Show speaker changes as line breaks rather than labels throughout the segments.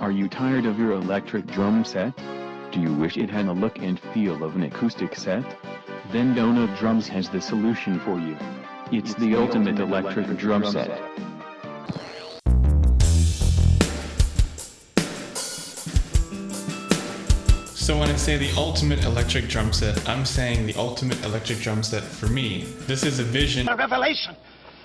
Are you tired of your electric drum set? Do you wish it had the look and feel of an acoustic set? Then DonutDrums has the solution for you. It's the ultimate electric drum set.
So when I say the ultimate electric drum set, I'm saying the ultimate electric drum set for me. This is a vision,
A revelation,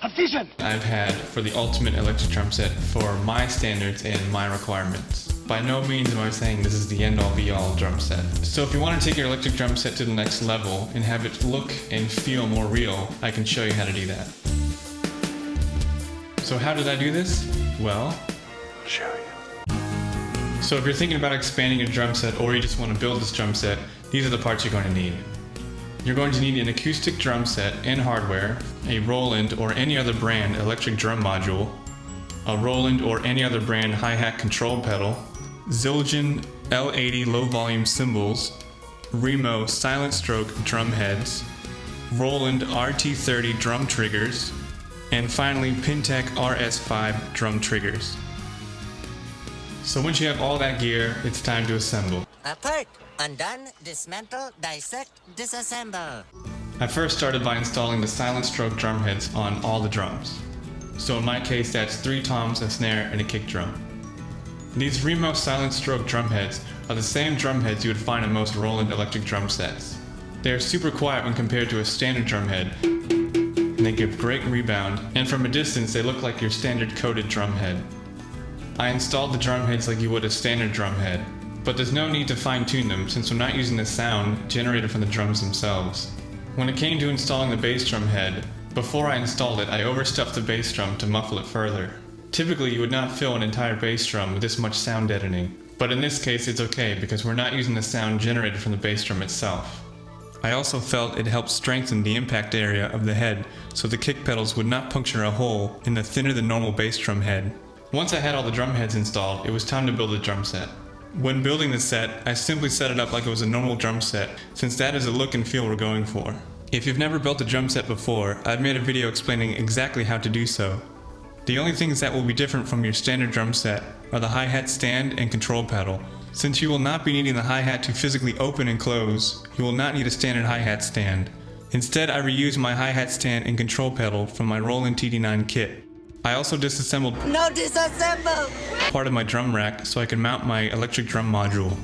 a vision
I've had for the ultimate electric drum set for my standards and my requirements. By no means am I saying this is the end-all be-all drum set. So if you want to take your electric drum set to the next level and have it look and feel more real, I can show you how to do that. So how did I do this? Well, I'll show you. So if you're thinking about expanding your drum set or you just want to build this drum set, these are the parts you're going to need. You're going to need an acoustic drum set and hardware, a Roland or any other brand electric drum module, a Roland or any other brand hi-hat control pedal, Zildjian L80 low volume cymbals, Remo Silent Stroke drum heads, Roland RT-30 drum triggers, and finally Pintech RS-5 drum triggers. So once you have all that gear, it's time to assemble.
Apart, undone, dismantle, dissect, disassemble.
I first started by installing the Silent Stroke drum heads on all the drums. So in my case, that's 3 toms, a snare, and a kick drum. These Remo Silent Stroke drum heads are the same drum heads you would find in most Roland electric drum sets. They are super quiet when compared to a standard drum head, and they give great rebound, and from a distance they look like your standard coated drum head. I installed the drum heads like you would a standard drum head, but there's no need to fine-tune them since we're not using the sound generated from the drums themselves. When it came to installing the bass drum head, before I installed it, I overstuffed the bass drum to muffle it further. Typically, you would not fill an entire bass drum with this much sound deadening, but in this case it's okay because we're not using the sound generated from the bass drum itself. I also felt it helped strengthen the impact area of the head so the kick pedals would not puncture a hole in the thinner than normal bass drum head. Once I had all the drum heads installed, it was time to build the drum set. When building the set, I simply set it up like it was a normal drum set, since that is the look and feel we're going for. If you've never built a drum set before, I've made a video explaining exactly how to do so. The only things that will be different from your standard drum set are the hi-hat stand and control pedal. Since you will not be needing the hi-hat to physically open and close, you will not need a standard hi-hat stand. Instead, I reused my hi-hat stand and control pedal from my Roland TD9 kit. I also disassembled
No disassemble!
part of my drum rack so I could mount my electric drum module.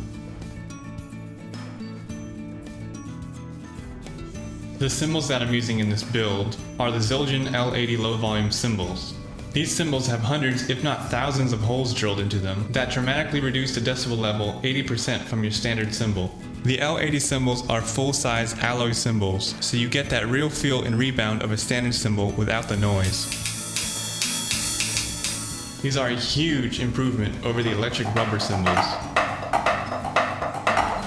The cymbals that I'm using in this build are the Zildjian L80 low volume cymbals. These cymbals have hundreds if not thousands of holes drilled into them that dramatically reduce the decibel level 80% from your standard cymbal. The L80 cymbals are full-size alloy cymbals, so you get that real feel and rebound of a standard cymbal without the noise. These are a huge improvement over the electric rubber cymbals.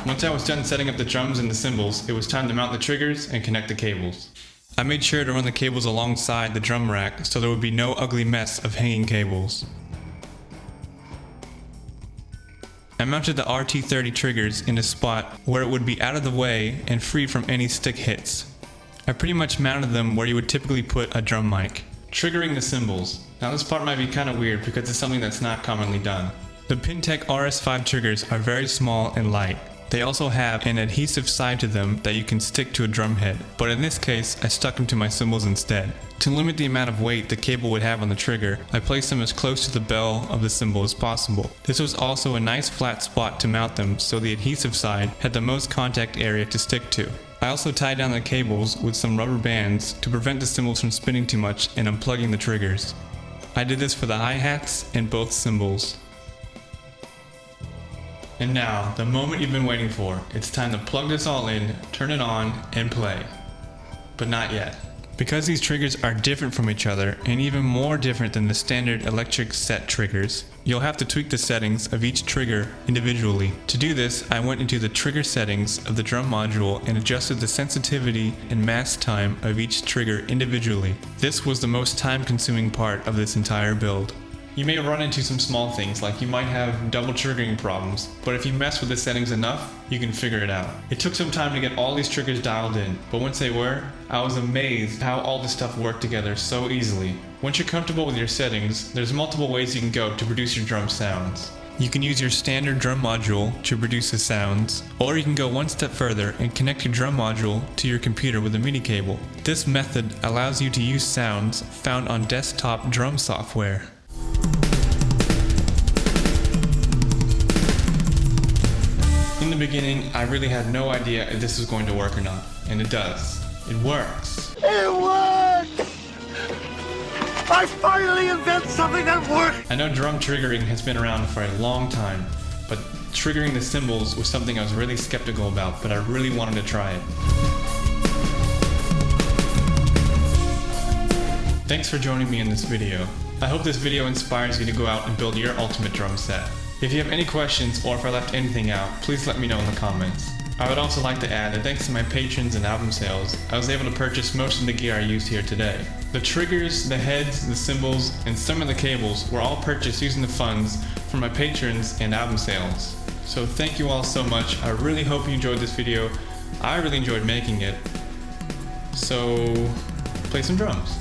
Once I was done setting up the drums and the cymbals, it was time to mount the triggers and connect the cables. I made sure to run the cables alongside the drum rack so there would be no ugly mess of hanging cables. I mounted the RT-30 triggers in a spot where it would be out of the way and free from any stick hits. I pretty much mounted them where you would typically put a drum mic. Triggering the cymbals. Now this part might be kind of weird because it's something that's not commonly done. The Pintech RS-5 triggers are very small and light. They also have an adhesive side to them that you can stick to a drum head, but in this case I stuck them to my cymbals instead. To limit the amount of weight the cable would have on the trigger, I placed them as close to the bell of the cymbal as possible. This was also a nice flat spot to mount them so the adhesive side had the most contact area to stick to. I also tied down the cables with some rubber bands to prevent the cymbals from spinning too much and unplugging the triggers. I did this for the hi-hats and both cymbals. And now, the moment you've been waiting for. It's time to plug this all in, turn it on, and play. But not yet. Because these triggers are different from each other, and even more different than the standard electric set triggers, you'll have to tweak the settings of each trigger individually. To do this, I went into the trigger settings of the drum module and adjusted the sensitivity and mask time of each trigger individually. This was the most time-consuming part of this entire build. You may run into some small things, like you might have double triggering problems, but if you mess with the settings enough, you can figure it out. It took some time to get all these triggers dialed in, but once they were, I was amazed how all this stuff worked together so easily. Once you're comfortable with your settings, there's multiple ways you can go to produce your drum sounds. You can use your standard drum module to produce the sounds, or you can go one step further and connect your drum module to your computer with a MIDI cable. This method allows you to use sounds found on desktop drum software. In the beginning, I really had no idea if this was going to work or not, and it does. It works.
It worked! I finally invented something that worked!
I know drum triggering has been around for a long time, but triggering the cymbals was something I was really skeptical about, but I really wanted to try it. Thanks for joining me in this video. I hope this video inspires you to go out and build your ultimate drum set. If you have any questions or if I left anything out, please let me know in the comments. I would also like to add that thanks to my patrons and album sales, I was able to purchase most of the gear I used here today. The triggers, the heads, the cymbals, and some of the cables were all purchased using the funds from my patrons and album sales. So thank you all so much. I really hope you enjoyed this video. I really enjoyed making it. So play some drums.